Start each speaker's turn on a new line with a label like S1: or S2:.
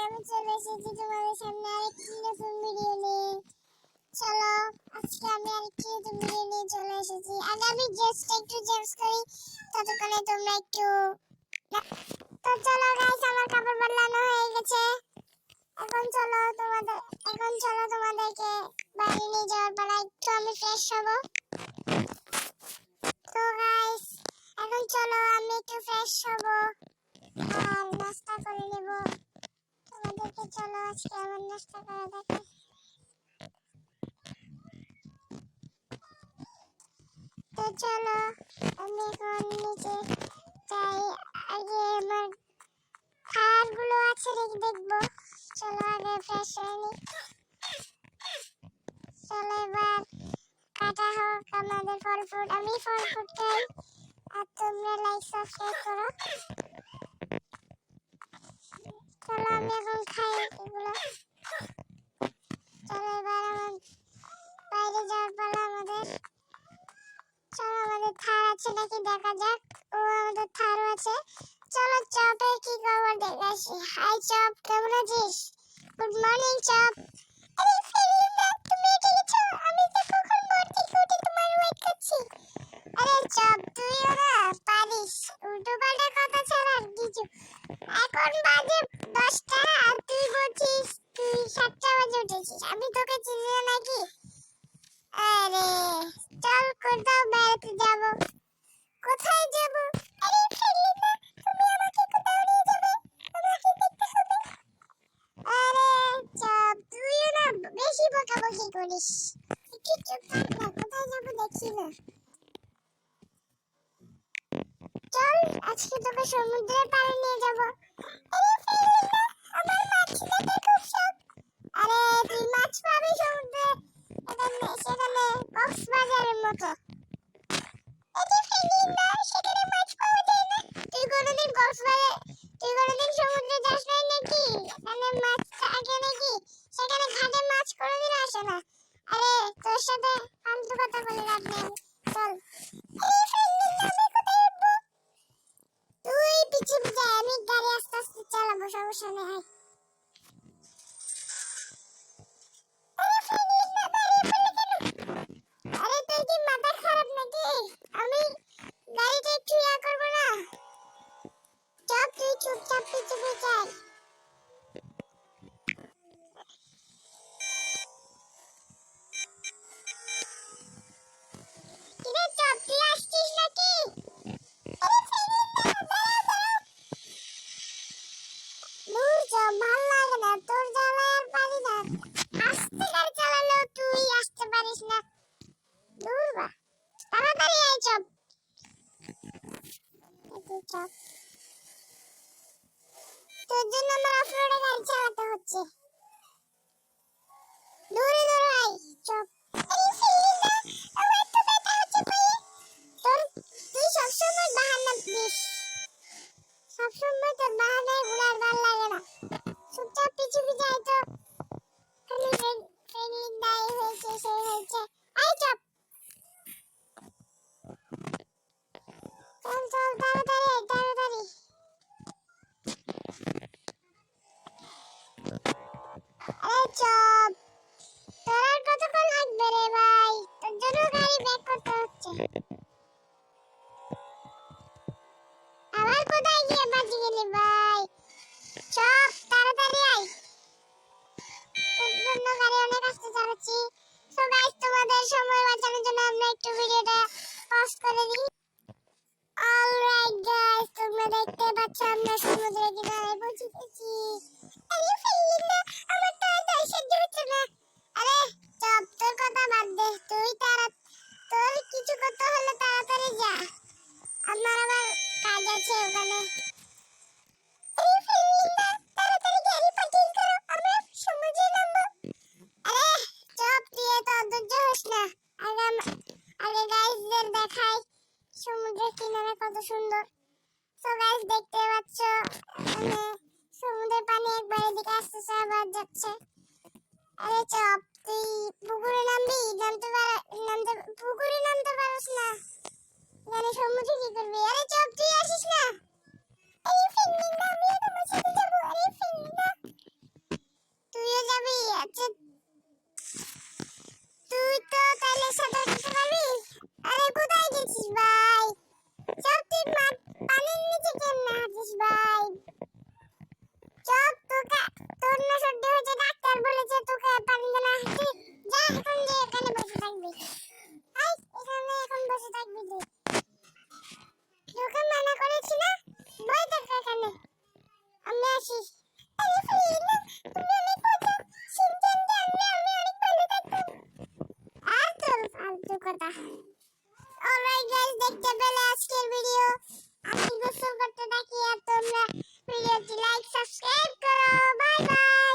S1: আমি চলে এসেছি তোমাদের সামনে আরেকটি নতুন ভিডিও নিয়ে। চলো আজকে আমি আরেকটি নতুন ভিডিও নিয়ে চলে এসেছি। আগে আমি ড্রেসটা একটু চেঞ্জ করি, ততক্ষণে তোমরা একটু তো চলো গাইস, আমার কাপড় বদলানো হয়ে গেছে। এখন চলো তোমাদেরকে বাইরে নিয়ে যাওয়ার পর একটু আমি ফ্রেশ হব। তো গাইস এখন চলো আমি একটু ফ্রেশ হব আর নাস্তা করে নেব। তোমাদেরকে চলো আজকে আমার নাস্তা করা দেখে। তো চলো আমি এখন নিচে যাই, আগে আমার খাবারগুলো আছে দেখবো। চলো আগে ফ্রেশ হয়ে নি। চলো এবার কাটা হোক আমাদের ফল ফ্রুট। আমি ফল ফ্রুট খাই আর তোমরা লাইক সাবস্ক্রাইব করো। চলো আমি এখন খাই এগুলো। চলো এবার আমার বাইরে যাওয়ার পালা আমাদের। চলো আমাদের থার আছে নাকি দেখা যাক। ও আমাদের থারও আছে। চলো চপের কি খবর দেখে আসি। হাই চপ, কেমন আছিস? Good morning chop. আরে ফেরিনা, তুমি এসে গেছো? আমি তো কখন ভোর থেকে উঠে তোমার ওয়েট করছি। আরে চপ, তুইও না পারিস উল্টো পাল্টা কথা ছাড়া আর কিছু। এখন বাজে 10টা আর তুই বলছিস তুই 7টা বাজে উঠেছিস। আমি তোকে চিনি না নাকি? আরে চল কোথাও বেড়াতে যাব। কোথায় যাব? আরে ফেলিনা, তুমি আমাকে কোথাও নিয়ে যাবে? আমাকে দেখতে হবে। আরে চপ, তুইও না বেশি বকাবকি করিস। একটু চুপ থাক না, কোথায় যাব দেখি না। চল আজকে তোকে সমুদ্রের পাড়ে নিয়ে যাব। আরে ফেলিনা, আমার মাছ খেতে খুব শখ। আরে তুই মাছ পাবি সমুদ্রে, সেখানে কক্সবাজারের মতো। আরে ফেলিনা, সেখানে মাছ পাওয়া যায় না। তুই কোনোদিন সমুদ্রে যাস নাই নাকি? এখানে মাছ থাকে নাকি? সেখানে ঘাটে মাছ কোনোদিন আসে না। আরে তোর সাথে ফালতু কথা বলে লাভ নেই, চল। আরে ফেলিনা, আমি কোথায় উঠবো? তুই পিছে পিছে, আমি গাড়ি আস্তে আস্তে চালাবো, সমস্যা নেই। আরে ফেলিনা, দাঁড়িয়ে পড়লি কেন? আরে তোর কি মাথা খারাপ নাকি? আমি গাড়িটা একটু করবো না? চপ, তুই চুপচাপ পিছে পিছে আয়। কিরে চপ, তুই আসছিস নাকি? আরে ফেলিনা, দাঁড়া দাঁড়া। দূর চপ, ভাল লাগে না তোর জ্বালায় আর পারি না। আস্তে গাড়ি চালালেও তুই আসতে পারিস না। দূর বা, তাড়াতাড়ি আয় চপ। চপ, তোর জন্য আমার অফরোডে গাড়ি চালাতে হচ্ছে। দূরে দূরে আয় চপ। আরে ফেলিনা, আমার তো ব্যথা হচ্ছে পায়ে। তুই সবসময় বাহানা দিস। সবসময় তোর বাহানায় ঘোরার ভাল লাগে না। চুপচাপ পিছু পিছু আয় তো। খালি ফেলিনা এই হয়েছে সেই হয়েছে। আয় চপ। চল চল, তাড়াতাড়ি আয়, তাড়াতাড়ি। আরে চপ, তোর আর কতক্ষণ লাগবে রে ভাই? তোর জন্য গাড়ি ব্যাক করতে হচ্ছে। আবার কোথায় গিয়ে বাজি গেলি ভাই? চপ, তাড়াতাড়ি আয়। তোর জন্য গাড়ি অনেক আস্তে চালাচ্ছি। সো গাইস, তোমাদের সময় বাঁচানোর জন্য আমরা একটু ভিডিওটা পজ করে দিই। অলরাইট গাইস, তোমরা দেখতে পাচ্ছ আমরা সমুদ্রের কিনারে পৌঁছে গেছি। আরে ফেলিনা, আমার তো আর সহ্য হচ্ছে না। আরে চপ, তোর কথা বাদ দে। তোর কিছু করতে হলে তাড়াতাড়ি যা, আমার আবার কাজ আছে ওখানে। আরে ফেলিনা, তাড়াতাড়ি গাড়ি পার্কিং করো, আমরা সমুদ্রে নামবো। আরে চপ, তুই এত অধৈর্য হোস না। আগে গাইসদের দেখাই সমুদ্রের কিনারে কত সুন্দর। সো গাইস দেখতে পাচ্ছ মানে সমুদ্রের পানি একবার এদিকে আসতেছে আবার যাচ্ছে। আরে চপ, তুই পুকুরে পুকুরে নামতে পারস না, মানে সমুদ্রে কি করবি? আরে চপ, তুই আসিস না। আরে ফেলিনা, আমিও তোমার সাথে যাবো। আরে ফেলিনা, তুইও যাবি? আচ্ছা, তুই তো তাহলে সাঁতার কাটতে পারবি? আরে কোথায় গেছিস ভাই? চপ, তুই পানির নিচে কেমনে হাঁটিস ভাই? চপ, তোর না সর্দি হয়েছে, ডাক্তার বলেছে তোকে পানিতে না হাঁটতে। যা এখন, যে এখানে বসে থাকবি। আই, এখানে এখন বসে থাকবি তুই। তোকে মানা করেছি না, বই থাক এখানে, আমি আসি। আরে ফিরিনা, তুমি অনেক মজা, শিনচান জানলে আমি অনেক ভালো থাকতাম। আর তোর ফালতু কথা। অলরাইট গাইস, দেখতে পেলে আজকের ভিডিও। আমি গোসল করতে থাকি আর তোমরা ভিডিওটি লাইক সাবস্ক্রাইব করো। Bye bye.